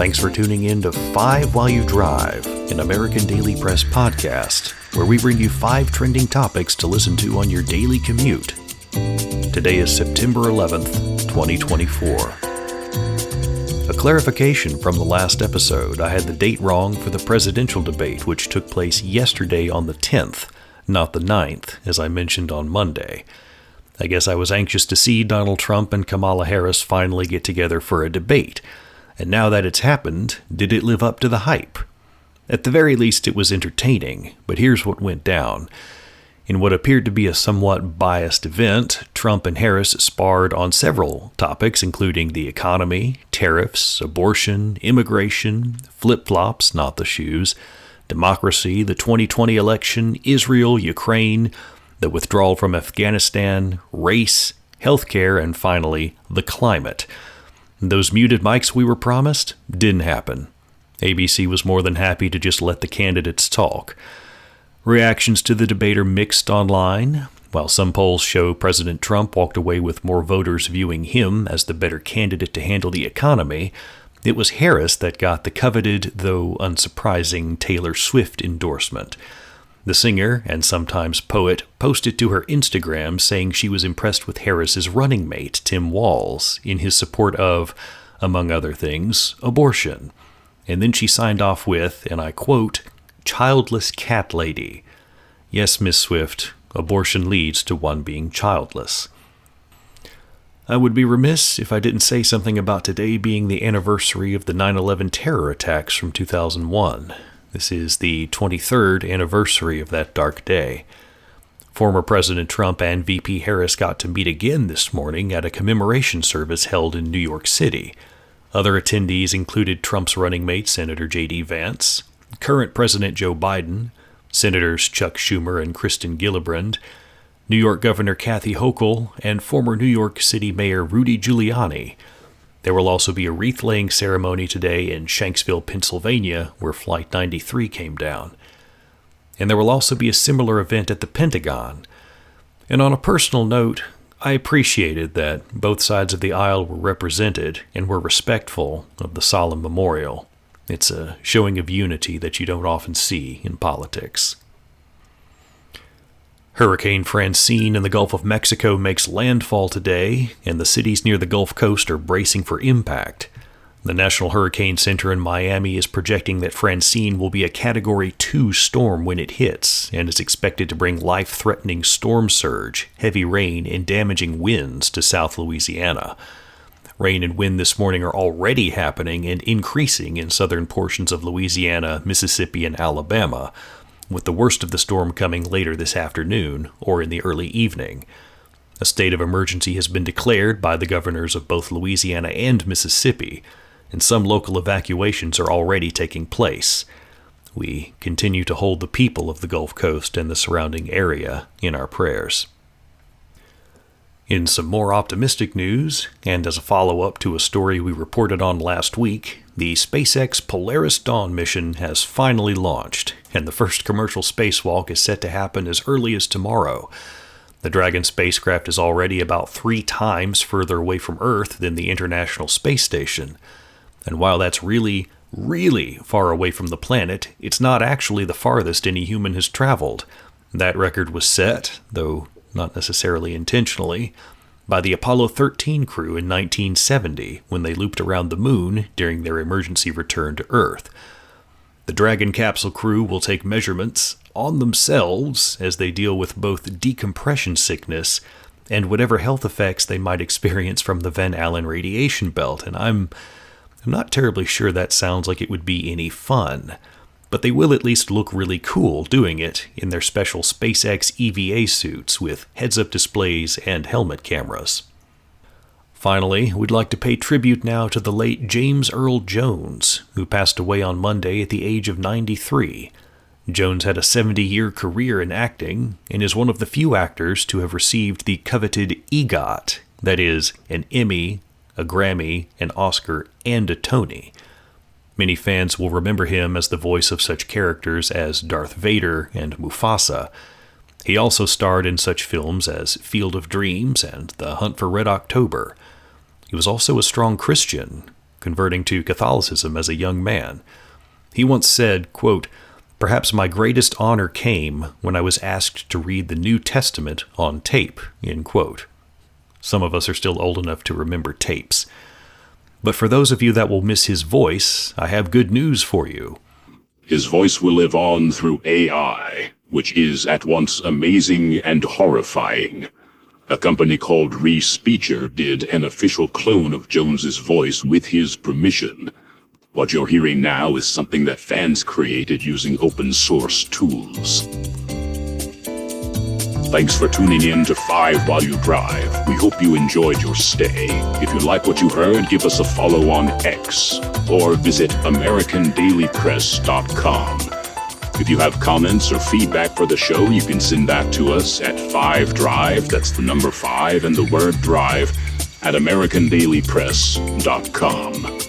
Thanks for tuning in to 5 While You Drive, an American Daily Press podcast, where we bring you 5 trending topics to listen to on your daily commute. Today is September 11th, 2024. A clarification from the last episode: I had the date wrong for the presidential debate, which took place yesterday on the 10th, not the 9th, as I mentioned on Monday. I guess I was anxious to see Donald Trump and Kamala Harris finally get together for a debate. And now that it's happened, did it live up to the hype? At the very least, it was entertaining, but here's what went down. In what appeared to be a somewhat biased event, Trump and Harris sparred on several topics, including the economy, tariffs, abortion, immigration, flip-flops, not the shoes, democracy, the 2020 election, Israel, Ukraine, the withdrawal from Afghanistan, race, healthcare, and finally, the climate. Those muted mics we were promised didn't happen. ABC was more than happy to just let the candidates talk. Reactions to the debate are mixed online. While some polls show President Trump walked away with more voters viewing him as the better candidate to handle the economy, it was Harris that got the coveted, though unsurprising, Taylor Swift endorsement. The singer, and sometimes poet, posted to her Instagram saying she was impressed with Harris's running mate, Tim Walz, in his support of, among other things, abortion. And then she signed off with, and I quote, "childless cat lady." Yes, Miss Swift, abortion leads to one being childless. I would be remiss if I didn't say something about today being the anniversary of the 9/11 terror attacks from 2001. This is the 23rd anniversary of that dark day. Former President Trump and VP Harris got to meet again this morning at a commemoration service held in New York City. Other attendees included Trump's running mate, Senator J.D. Vance, current President Joe Biden, Senators Chuck Schumer and Kristen Gillibrand, New York Governor Kathy Hochul, and former New York City Mayor Rudy Giuliani. There will also be a wreath-laying ceremony today in Shanksville, Pennsylvania, where Flight 93 came down. And there will also be a similar event at the Pentagon. And on a personal note, I appreciated that both sides of the aisle were represented and were respectful of the solemn memorial. It's a showing of unity that you don't often see in politics. Hurricane Francine in the Gulf of Mexico makes landfall today, and the cities near the Gulf Coast are bracing for impact. The National Hurricane Center in Miami is projecting that Francine will be a Category 2 storm when it hits, and is expected to bring life-threatening storm surge, heavy rain, and damaging winds to South Louisiana. Rain and wind this morning are already happening and increasing in southern portions of Louisiana, Mississippi, and Alabama, with the worst of the storm coming later this afternoon or in the early evening. A state of emergency has been declared by the governors of both Louisiana and Mississippi, and some local evacuations are already taking place. We continue to hold the people of the Gulf Coast and the surrounding area in our prayers. In some more optimistic news, and as a follow-up to a story we reported on last week, the SpaceX Polaris Dawn mission has finally launched, and the first commercial spacewalk is set to happen as early as tomorrow. The Dragon spacecraft is already about 3 times further away from Earth than the International Space Station. And while that's really, really far away from the planet, it's not actually the farthest any human has traveled. That record was set, though not necessarily intentionally, by the Apollo 13 crew in 1970 when they looped around the moon during their emergency return to Earth. The Dragon capsule crew will take measurements on themselves as they deal with both decompression sickness and whatever health effects they might experience from the Van Allen radiation belt, and I'm not terribly sure that sounds like it would be any fun. But they will at least look really cool doing it in their special SpaceX EVA suits with heads-up displays and helmet cameras. Finally, we'd like to pay tribute now to the late James Earl Jones, who passed away on Monday at the age of 93. Jones had a 70-year career in acting and is one of the few actors to have received the coveted EGOT, that is, an Emmy, a Grammy, an Oscar, and a Tony. Many fans will remember him as the voice of such characters as Darth Vader and Mufasa. He also starred in such films as Field of Dreams and The Hunt for Red October. He was also a strong Christian, converting to Catholicism as a young man. He once said, quote, "Perhaps my greatest honor came when I was asked to read the New Testament on tape," end quote. Some of us are still old enough to remember tapes. But for those of you that will miss his voice, I have good news for you. His voice will live on through AI, which is at once amazing and horrifying. A company called Respeecher did an official clone of Jones's voice with his permission. What you're hearing now is something that fans created using open source tools. Thanks for tuning in to 5 While You Drive. We hope you enjoyed your stay. If you like what you heard, give us a follow on X or visit AmericanDailyPress.com. If you have comments or feedback for the show, you can send that to us at 5drive, that's the number 5 and the word drive, at AmericanDailyPress.com.